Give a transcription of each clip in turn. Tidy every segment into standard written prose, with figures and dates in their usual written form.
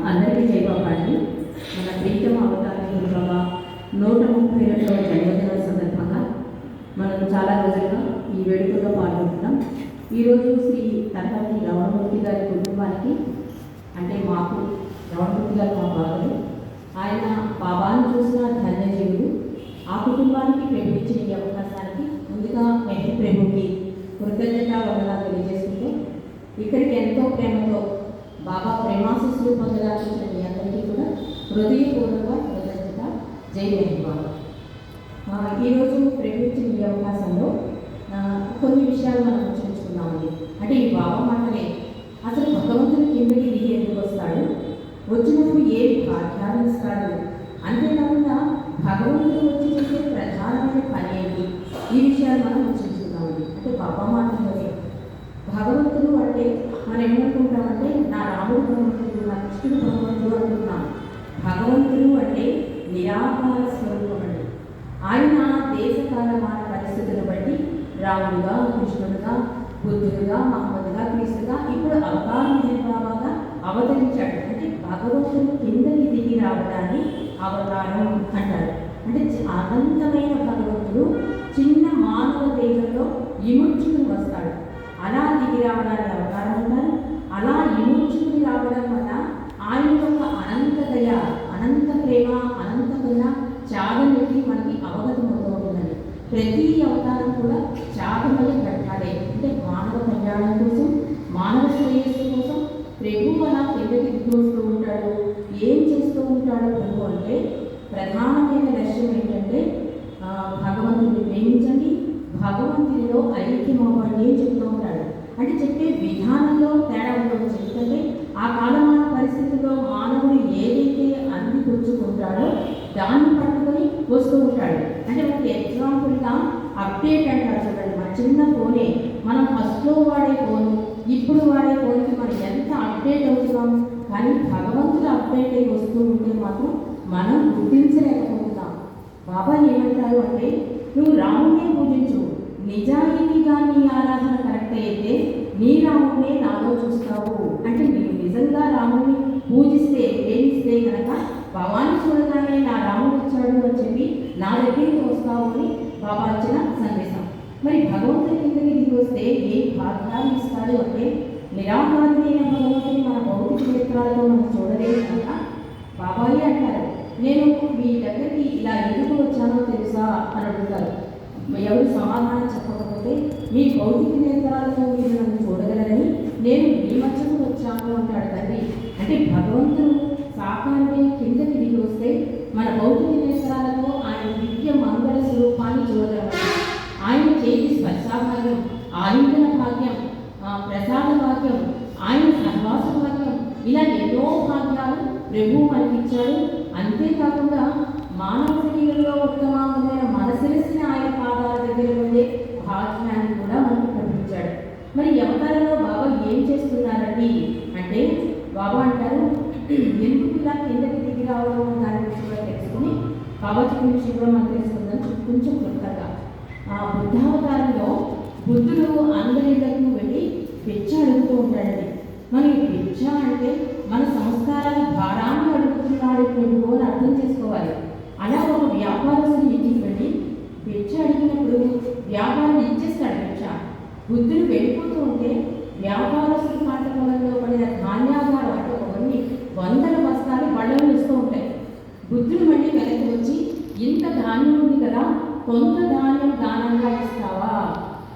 అందరికీ జయబాబాండి. మన ప్రీతమ అవతార బాబా 132వ జన్మదిన సందర్భంగా మనం చాలా రోజులుగా ఈ వేడుకలో పాల్గొంటున్నాం. ఈరోజు శ్రీ తరగతి రమణమూర్తి గారి కుటుంబానికి, అంటే మాకు రమణమూర్తి గారు మా బాబాలు, ఆయన బాబాను చూసిన ధన్యజీవులు. ఆ కుటుంబానికి ప్రభు ఇచ్చిన ఈ అవకాశానికి ముందుగా మెహర్ ప్రభుకి కృతజ్ఞత వందనాలు తెలియజేసుకుంటూ, ఇక్కడికి ఎంతో ప్రేమతో బాబా ప్రేమాశిస్సులు పొందడానికి మీ అందరికీ కూడా హృదయపూర్వక కృతజ్ఞత. జై మెహర్ బాబా. ఈరోజు ప్రభు ఇచ్చిన ఈ అవకాశంలో కొన్ని విషయాలు మనం చర్చించుకుందామండి. అంటే ఈ బాబా మాటనే అసలు భగవంతుని కిందకి దిగి ఎందుకు వస్తాడు, వచ్చినప్పుడు ఏ భాగ్యాలు ఇస్తాడు, అంతేకాకుండా భగవంతుడు వచ్చి చేసే ప్రధానమైన పని ఏంటి, ఈ విషయాలు మనం చర్చించుకుందామండి. అంటే బాబా మాటలోనే భగవంతుడు అంటే మనం ఏమనుకుంటామంటే నా రాముడు భగవంతుడు, నా కృష్ణుడు భగవంతుడు అనుకుంటున్నాం. భగవంతుడు అంటే నిరాకార స్వరూపం అండి. ఆయన దేశకాలమాన పరిస్థితులను బట్టి రాముడుగా, కృష్ణుడుగా, బుద్ధుడుగా, మహమ్మదుగా, క్రీస్తుగా, ఇప్పుడు అవతార బాబాగా అవతరించాడు. అంటే భగవంతుడు కిందకి దిగి రావడాన్ని అవతారం అంటారు. అంటే అనంతమైన భగవంతుడు చిన్న మానవ దేహంలో ఇముడ్చుకుని వస్తాడు. అలా దిగి రావడాన్ని అవతారం అంటారు. అలా ఇముడ్చుకుని రావడం వల్ల ఆయన యొక్క అనంత దయ, అనంత ప్రేమ, అనంత కరుణ, త్యాగంలోకి మనకి అవగతం అవుతూ ఉంటుందండి. ప్రతి అవతారం కూడా త్యాగమయ ఘట్టాలే. అంటే మానవ కళ్యాణం కోసం, మానవ శ్రేయస్సు కోసం ప్రభు అలా కిందకి దిగి వస్తూ ఉంటాడు. ఏం చేస్తూ ఉంటాడు ప్రభు అంటే ప్రధానమైన లక్ష్యం ఏంటంటే భగవంతుడిని ప్రేమించండి, భగవంతునిలో ఐక్యమవ్వండి అని చెప్తూ ఉంటాడు. అంటే చెప్పే విధానంలో తేడా ఉండవచ్చు. ఎందుకంటే ఆ కాలమాన పరిస్థితుల్లో మానవుడు ఏదైతే అందిపుచ్చుకుంటాడో దాన్ని పట్టుకొని వస్తూ ఉంటాడు. అంటే మనకి ఎగ్జాంపుల్గా అప్డేట్ అంటారు చూడండి. మన చిన్న ఫోనే, మనం ఫస్ట్లో వాడే ఫోను, ఇప్పుడు వాడే ఫోన్కి మనం ఎంత అప్డేట్ అవుతున్నాం. కానీ భగవంతుడు అప్డేట్ అయి వస్తూ ఉంటే మాత్రం మనం గుర్తించలేకపోతున్నాం. బాబా ఏమంటారు అంటే నువ్వు రాముడినే పూజించు, నిజాయితీగా నీ ఆరాధన కరెక్ట్ అయితే నీ రాముడినే నాలో చూస్తావు. అంటే నీవు నిజంగా రాముడిని పూజిస్తే, ప్రేమిస్తే కనుక భవాన్ని చూడగానే నా రాముడు వచ్చాడు అని చెప్పి నా దగ్గరికి వస్తావు అని బాబా ఇచ్చిన సందేశం. మరి భగవంతుని కిందకి దిగి వస్తే ఏ భాగ్యాలు ఇస్తాడు అంటే నిరాకారుడైన భగవంతుని మన భౌతిక నేత్రాలతో మనం చూడలేదు కనుక బాబాయే అంటారు, నేను మీ దగ్గరికి ఇలా ఎందుకు వచ్చానో తెలుసా అని అడుగుతారు. ఎవరు సమాధానం చెప్పకపోతే మీ భౌతిక నేత్రాలతో మీరు నన్ను చూడగలరని నేను మీ మధ్యకు వచ్చాను అంటాడు తండ్రి. అంటే భగవంతుడు సాకారుడే కిందకి దిగి వస్తే మన భౌతిక నేత్రాలతో ఆయన దివ్య మంగళ స్వరూపాన్ని చూడగలరు. ఆయన చేతి స్పర్శాభాగ్యం, ఆలింగన భాగ్యం, ప్రసాద భాగ్యం, ఆయన సహవాస భాగ్యం, ఇలా ఎన్నో భాగ్యాలు ప్రభు మనకిచ్చాడు. అంతేకాకుండా మానవ శరీరంలో ఉత్తమమైన మన శిరస్సుని ఆయన పాదాల దగ్గర ఉండే భాగ్యాన్ని కూడా మనకు కల్పించాడు. మరి అవతారంలో బాబా ఏం చేస్తున్నారండి అంటే బాబా అంటారు, ఎందుకు ఇలా కిందకి దిగి రావడం దాని గురించి కూడా తెలుసుకుని బాబా చెప్పిన విషయం కూడా మనం తెలుసుకుందాం కొంచెం క్లుప్తంగా. బుద్ధావతారంలో బుద్ధుడు అందరికీ వెళ్ళి పిచ్చ అడుగుతూ ఉంటాడండి. మరి పిచ్చ అంటే మన సంస్కారాల భారాన్ని అడుగుతున్నాడు ప్రభు అని అర్థం చేసుకోవాలి. అలా ఒక వ్యాపారస్తుని ఇంటికి వెళ్ళి పిచ్చ అడిగినప్పుడు వ్యాపారం ఇచ్చేస్తాడు పిచ్చ. బుద్ధుడు వెళ్ళిపోతూ ఉంటే వ్యాపారస్తుడి పంట పొలంలో పడిన ధాన్యాగారం అంటే కొన్ని వందల బస్తాలు బళ్ళలు ఇస్తూ ఉంటాయి. బుద్ధుడు మళ్ళీ వెనక్కి వచ్చి ఇంత ధాన్యం ఉంది కదా, కొంత ధాన్యం దానంగా ఇస్తావా.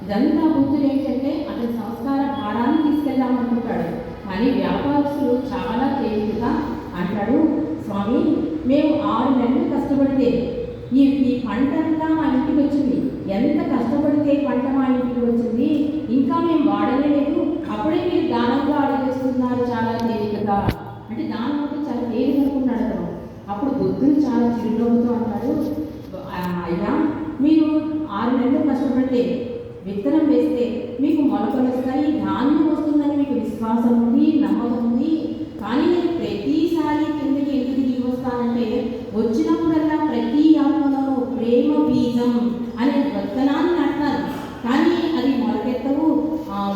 ఇదంతా బుద్ధుడు ఏంటంటే అతని సంస్కార భారాన్ని తీసుకెళ్దామనుకుంటాడు. కానీ వ్యాపారస్తులు చాలా తేలికగా అంటాడు, స్వామి మేము 6 నెలలు కష్టపడితే ఈ పంట అంతా మా ఇంటికి వచ్చింది, ఎంత కష్టపడితే పంట మా ఇంటికి వచ్చింది, ఇంకా మేము వాడలేదు, అప్పుడే మీరు దానంగా అడిగేస్తున్నారు చాలా తేలికగా. అంటే దానం అంటే చాలా తేలికనుకున్నాడు అతను. అప్పుడు బుద్ధుడు చాలా చిరునవ్వుతూ అంటాడు, అయ్యా మీరు 6 నెలలు కష్టపడితే విత్తనం వేస్తే మీకు మొలకలు వస్తాయి, ధాన్యం వస్తుందని మీకు విశ్వాసం ఉంది, నమ్మకం ఉంది. కానీ నేను ప్రతిసారి కిందకి ఎందుకు దిగి వస్తానంటే వచ్చినప్పుడల్లా ప్రతి ఆత్మలో ప్రేమ బీజం అనే విత్తనాన్ని నాటుతాను, కానీ అది మొలకెత్తవు,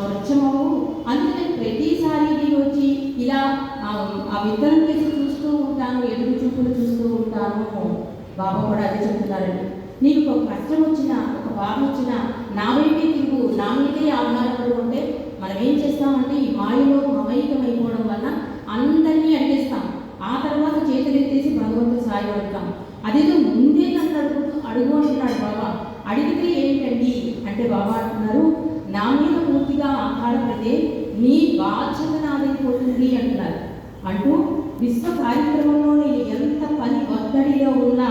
వృక్షమవు. అందుకని ప్రతిసారి దిగి వచ్చి ఇలా విత్తనం కేసి చూస్తూ ఉంటాను, ఎదురు చూపులు చూస్తూ ఉంటాను. బాబా కూడా అదే చెప్తున్నారండి. నీకు ఒక కష్టం వచ్చినా, ఒక బాధ వచ్చినా నా వైపే తిరుగు, నా మీదే ఆధారపడి ఉంటే మనం ఏం చేస్తామంటే ఈ మాయలో మమైకమైపోవడం వల్ల అందరినీ అడిగేస్తాం. ఆ తర్వాత చేతులెత్తేసి భగవంతుడు సాయం అడుగుతాం. అదేదో ముందే నన్ను అడుగు అంటున్నాడు బాబా. అడిగితే ఏంటండి అంటే బాబా అంటున్నారు, నా మీద పూర్తిగా ఆధారపడితే నీ బాధ్యత నాదైపోతుంది అంటున్నారు. అంటూ విశ్వ కార్యక్రమంలో నేను ఎంత పని ఒత్తిడిలో ఉన్నా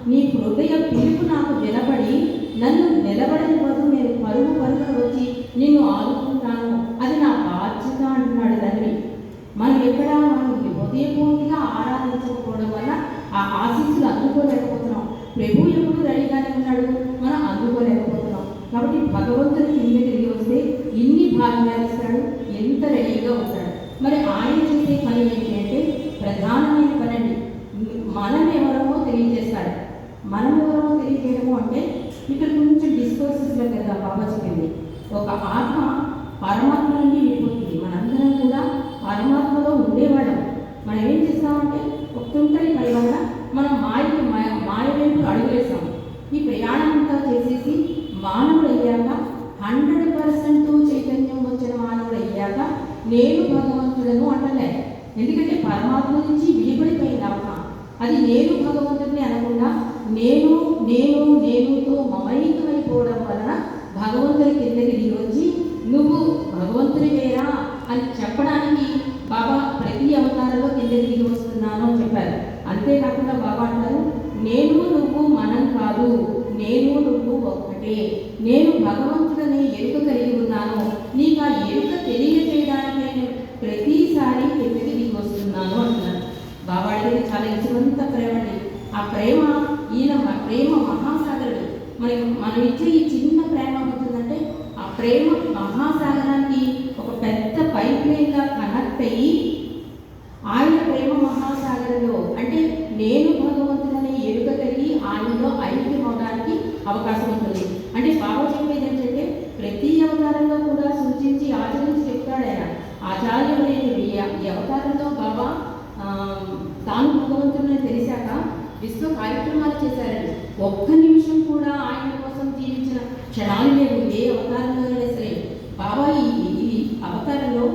నీ హృదయ పిలుపు నాకు వినపడి నన్ను నిలబడని బదులు నేను పరుగున వచ్చి నిన్ను ఆదుకుంటాను, అది నా బాధ్యత అంటున్నాడు తండ్రి. మనం ఎక్కడ మనం హృదయపూర్తిగా ఆరాధించకపోవడం వల్ల ఆ ఆశీస్సులు అందుకోలేకపోతున్నాం. ప్రభు ఎప్పుడు రెడీగానే ఉన్నాడు, మనం అందుకోలేకపోతున్నాం. కాబట్టి భగవంతుని కిందకి తిరిగి వస్తే ఇన్ని భాగ్యాలు ఇస్తాడు, ఎంత రెడీగా ఉంటాడు. మరి ఆయన చేసే పని ఏంటి అంటే ప్రధానమైన పని అండి, మనం ఎవరమో తెలియజేస్తాడు. మనం ఎవరమో తెలియజేయడము అంటే ఇక్కడ కొంచెం డిస్కోర్సెస్లో కదా బాబా చెప్పింది, ఒక ఆత్మ పరమాత్మ నుండి వెళ్ళిపోతుంది. మనందరం కూడా పరమాత్మలో ఉండేవాళ్ళం. మనం ఏం చేస్తామంటే ఒక తుంటరి పై వల్ల మనం మాయ వైపు అడుగులేస్తాం. ఈ ప్రయాణం అంతా చేసేసి మానవుడు అయ్యాక 100% చైతన్యం వచ్చిన మానవుడు అయ్యాక నేను భగవంతుడను అంటలే. ఎందుకంటే పరమాత్మ నుంచి విడిపడిపోయింది ఆత్మ. అది నేను భగవంతుడిని అనకుండా నేను నేను నేనుతో మమైకమైపోవడం వలన భగవంతుడి కిందకి దిగి వచ్చి నువ్వు భగవంతుడి వేరా అని చెప్పడానికి బాబా ప్రతి అవతారంలో కిందకి దిగి వస్తున్నాను అని చెప్పారు. అంతేకాకుండా బాబా అంటారు, నేను నువ్వు మనం కాదు, నేను నువ్వు ఒక్కటే, నేను భగవంతుడని ఎరుక కలిగి ఉన్నాను, నీకు ఆ ఎరుక తెలియజేయడానికి నేను ప్రతిసారి కిందకి దిగి వస్తున్నాను అంటున్నారు. బాబా అడిగేది చాలా ఇష్టమంత ప్రేమ అండి. ఆ ప్రేమ ఈయన ప్రేమ మహాసాగరుడు. మనం ఇచ్చే ఈ చిన్న ప్రేమ అవుతుందంటే ఆ ప్రేమ మహాసాగరానికి ఒక పెద్ద పైప్ లైన్గా కనెక్ట్ అయ్యి ఆయన ప్రేమ మహాసాగరంలో అంటే నేను భగవంతుడనే ఎరుక కలిగి ఆయనలో ఐక్యమవడానికి అవకాశం ఉంటుంది. అంటే బాబా చెప్పేది ఏంటంటే ప్రతి అవతారంలో కూడా సూచించి ఆచరించి చెప్తాడు ఆయన. ఆచార్యులైన ఈ అవతారంలో బాబా తాను భగవంతుడిని తెలిసాక విశ్వ కార్యక్రమాలు చేశారండి. ఒక్క నిమిషం కూడా ఆయన కోసం జీవించిన క్షణాలు లేవు ఏ అవతారంలో సరే. బాబా ఈ అవతారంలో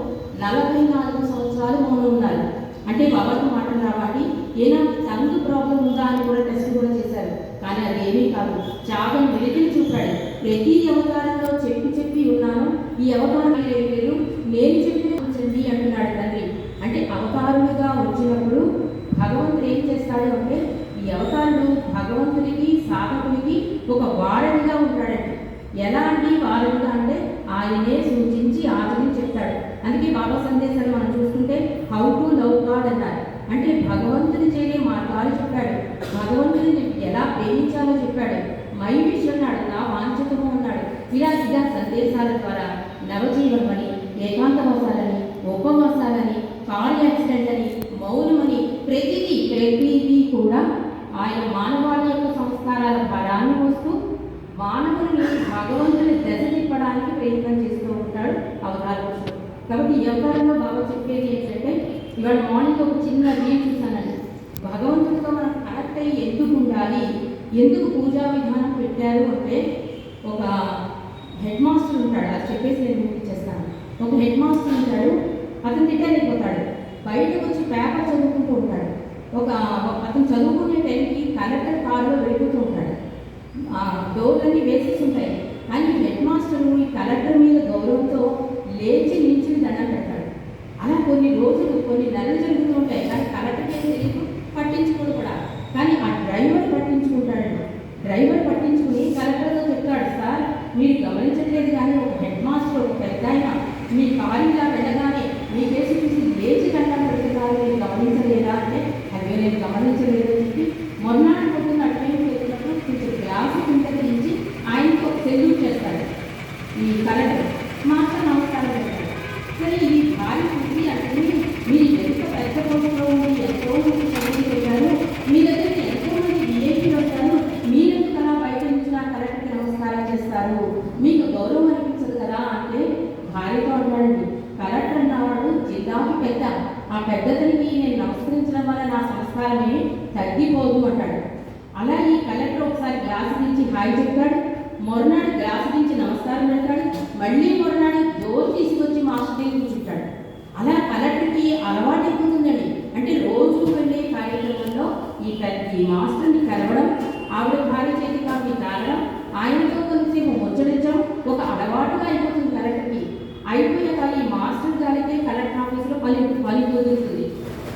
44 సంవత్సరాలు మౌనం ఉన్నారు. అంటే బాబాతో మాటలు రావాలి, ఏదైనా టంగ్ ప్రాబ్లం ఉందా అని కూడా టెస్ట్ కూడా చేశారు. కానీ అది ఏమీ కాదు, చాలా వెలిగిని చూపాడు. ప్రతి అవతారంలో చెప్పి ఉన్నాను, ఈ అవతారం లేదు, నేను చెప్పిన ఉంచండి అంటున్నాడు తండ్రి. అంటే అవతారులుగా వచ్చినప్పుడు భగవంతుడు ఏం చేస్తాడు అంటే ఈ అవతారుడు భగవంతుడికి సాధకుడికి ఒక వారధిగా ఉంటాడండి. ఎలాంటి వారధిగా అంటే ఆయనే సూచించి ఆచరించి చెప్తాడు. అందుకే బాబా సందేశాలు మనం చూసుకుంటే హౌ టు లవ్ గాడ్ అన్నారు. అంటే భగవంతుని చేరే మార్గాలు చెప్పాడు, భగవంతుని ఎలా ప్రేమించాలో చెప్పాడు, మై విష్ అన్నాడు, నా వాంఛితము అన్నాడు. ఇలా సందేశాల ద్వారా నవజీవనమని, ఏకాంతవాసాలని, ఉపవాసాలని, కార్ యాక్సిడెంట్ అని, మౌనమని ప్రతిదీ కూడా ఆయన మానవాళి యొక్క సంస్కారాల భారాన్ని వస్తూ మానవుని భగవంతుని దశ తిప్పడానికి ప్రయత్నం చేస్తూ ఉంటాడు అవతార పురుషుడు. కాబట్టి ఈ అవతారంలో బాబా చెప్పేది ఏంటంటే ఇవాళ మార్నింగ్ ఒక చిన్న రీల్ చూసానండి. భగవంతుడితో మనం కనెక్ట్ అయ్యి ఎందుకు ఉండాలి, ఎందుకు పూజా విధానం పెట్టారు అంటే ఒక హెడ్ మాస్టర్ ఉంటాడు. అది చెప్పేసి నేను ముగించేస్తాను. ఒక హెడ్ మాస్టర్ ఉంటాడు, అతను తిట్టలేకపోతాడు, బయటకు వచ్చి పేపర్ చదువుకుంటూ ఉంటాడు. అతను చదువుకునే టైంకి కలెక్టర్ కారులో వెళ్ళిపోతూ ఉంటాడు. డోర్లన్నీ వేసేసి ఉంటాయి. కానీ హెడ్ మాస్టర్ ఈ కలెక్టర్ మీద గౌరవంతో లేచి నిల్చుని దండం పెడతాడు. అలా కొన్ని రోజులు కొన్ని నెలలు జరుగుతూ ఉంటాయి. కానీ కలెక్టర్కి ఏం తెలియదు, పట్టించుకోడు కూడా. కానీ ఆ డ్రైవర్ పట్టించుకుంటాడు. డ్రైవర్ పట్టించుకుని కలెక్టర్తో చెప్తాడు, సార్ మీరు గమనించట్లేదు కానీ ఒక హెడ్ మాస్టర్ ఒక పెద్ద ఆయన మీ కారు ఇలా వెళ్ళగానే మీ కేసు చూసి లేచి దండం పెడుతున్నారు, మీరు గమనించలేదా అంటే అదే నేను గమనించలేదు అని చెప్పి మొన్నటి పొద్దున్న అటెండ్ చేసినప్పుడు కొంచెం గ్లాసు కిందకి నుంచి ఆయనకు ఒక సెల్యూట్ చేస్తాడు ఈ కలెక్టర్. మాస్టర్ నమస్కారం చేస్తాడు. సరే ఈ భారీ చూసి అంటే మీరు ఎంత పెద్ద పోస్టులో ఉండి ఎంతో మంది చదువు పెట్టారు, మీ దగ్గరికి ఎంతో మంది విఐపీలు వస్తారు, మీరెందుకు అలా బయట నుంచి నా కలెక్టర్కి నమస్కారం చేస్తారు, మీకు గౌరవం అనిపించదు కదా అంటే భార్యతో అంటాడండి. పద్ధతికి నేను నమస్కరించడం వల్ల నా సంస్కారమే తగ్గిపోదు అంటాడు. అలా ఈ కలెక్టర్ ఒకసారి గ్లాసు నుంచి హాయ్ చెప్తాడు, మరునాడు గ్లాసు నుంచి నమస్కారం పెడతాడు, మళ్ళీ మరునాడు డోర్ తీసుకొచ్చి మాస్టర్ దగ్గర కూర్చుంటాడు. అలా కలెక్టర్కి అలవాటు అయిపోతుందండి. అంటే రోజు వెళ్ళే కార్యక్రమంలో ఈ మాస్టర్ని కలవడం, ఆవిడ భార్య చేతి కాఫీ తాగడం, ఆయనతో కొంచెంసేపు ముచ్చరించడం ఒక అలవాటుగా అయిపోతుంది కలెక్టర్కి. అయిపోయాక ఈ మాస్టర్ గారైతే కలెక్టర్ ఆఫీస్లో పని కుదురుతుంది.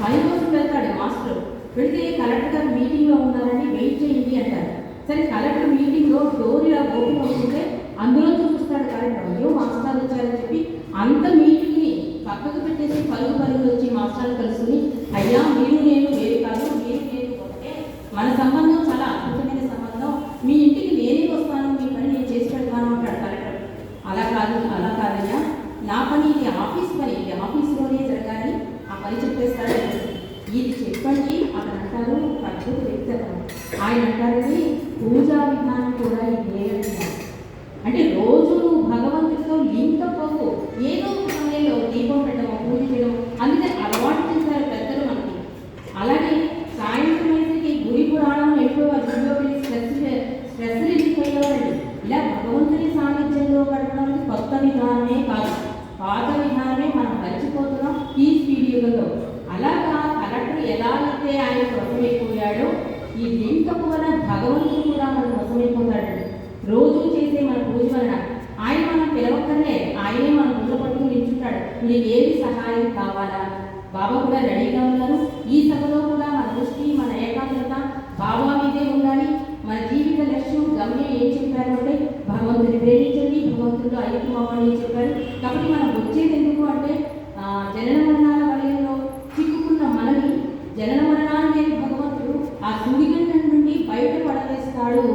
పని కోసం వెళ్తాడు మాస్టర్. వెళ్తే కలెక్టర్ గారు మీటింగ్లో ఉన్నారని వెయిట్ చేయండి అంటారు. సరే కలెక్టర్ మీటింగ్లో డోర్ ఇలా ఓపెన్ అవుతుంటే అందులో చూస్తాడు కలెక్టర్. అయ్యో మాస్టర్ వచ్చారని చెప్పి అంత మీటింగ్ని పక్కకు పెట్టేసి పరుగులు వచ్చి మాస్టర్ని కలుసుకుని, అయ్యా మీరు నేను వేరు కాదు, మీరు నేను ఒకటే, మన సంబంధం చాలా అద్భుతమైన సంబంధం, మీ ఇంటికి నేనే వస్తాను, మీ పని నేను చేసి పెడతాను అంటాడు కలెక్టర్. అలా కాదయ్యా, నా పని ఇది ఆఫీస్ పని, ఇది ఆఫీస్లోనే జరగాలని ఆ పని చెప్పేస్తాడు. ఇది చెప్పండి అతను అంటారు, అద్భుత వ్యక్తి అతను. ఆయన అంటారని పూజా విధానం కూడా ఇదే అంటే రోజు నువ్వు భగవంతుడితో లింక్ అవ్వవు, ఏదో ఒక సమయంలో దీపం పెట్టడం, పూజ చేయడం, అందుకే అలవాటు చేశారు పెద్దలు మనకి. అలాగే సాయంత్రం అయితే గురి పురాణం ఎక్కువ గుడిలో వెళ్ళి స్ట్రెస్ రిలీఫ్ అయ్యేవారండి. ఇలా భగవంతుని సాన్నిధ్యంలో గడపడం కొత్త విధానమే కాదు, పాత విధానమే మనం మర్చిపోతున్నాం ఈ స్పీడియోలో. అలాగా కలెక్టర్ ఎలా అయితే ఆయన వశమైపోయాడో ఈ లింకపు వల్ల భగవంతుడు కూడా మనం వశమైపోతాడండి. రోజు చేసే మన పూజ వలన ఆయన మనం పిలవక్కర్లే, ఆయనే మన ముందు పట్టుకుని నిల్చుంటాడు. నీకు ఏది సహాయం కావాలా? బాబా కూడా రెడీగా ఉన్నారు. ఈ సభలో కూడా మన దృష్టి, మన ఏకాగ్రత బాబా మీదే ఉండాలి. మన జీవిత లక్ష్యం గమ్యం ఏం చెప్పారు అంటే భగవంతుని ప్రేమించండి, భగవంతుడితో ఐక్యం అవ్వండి చెప్పారు. కాబట్టి మనం వచ్చేది ఎందుకు అంటే జనన మరణాల వలయంలో చిక్కుకున్న మనని జనన మరణాన్ని భగవంతుడు ఆ సుడిగండం నుండి బయట పడవేస్తాడు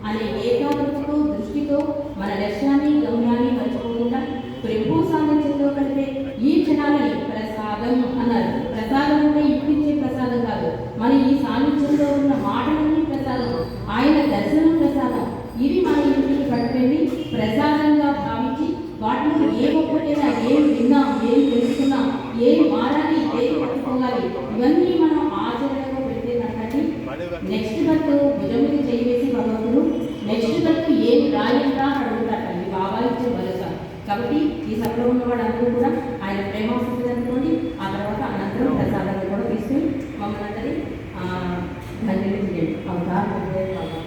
అనే ఏకాగ్రతతో దృష్టితో మన లక్ష్యాన్ని గమ్యాన్ని మర్చిపోకుండా ప్రభు సాన్నిధ్యంలో కలిపే ఈ క్షణాలని ప్రసాదం అన్నారు. ప్రసాదం అంటే ఇప్పించే ప్రసాదం కాదు, మన ఈ సాన్నిధ్యంలో ఉన్న మాటలన్నీ ప్రసాదం, ఆయన దర్శనం ప్రసాదం. ఇవి మన ఇంటికి పట్టుకెళ్ళి ప్రసాదంగా భావించి వాటిని ఏ ఒక్కటైనా ఏం విన్నాం, ఏం తెలుసుకున్నాం, ఏం మారాలి, ఏం పట్టుకోవాలి, ఇవన్నీ మనం ఆచరణలో పెడితే కనుక నెక్స్ట్ బర్త్ భుజం మీద చేయవేసి భగవంతుడు నెక్స్ట్ బర్త్ ఏం రాయంటా అని అడుగుతాట. ఇది బాబా ఇచ్చే భరోసా. కాబట్టి ఈ సభలో ఉన్న వాళ్ళందరూ కూడా ఆయన ప్రేమాశక్తి అనుకోండి. ఆ తర్వాత అనంతరం ప్రసాదాన్ని కూడా తీసుకుని మమ్మల్ని అందరి ధన్యులు చేయండి. అవతారం బాబా.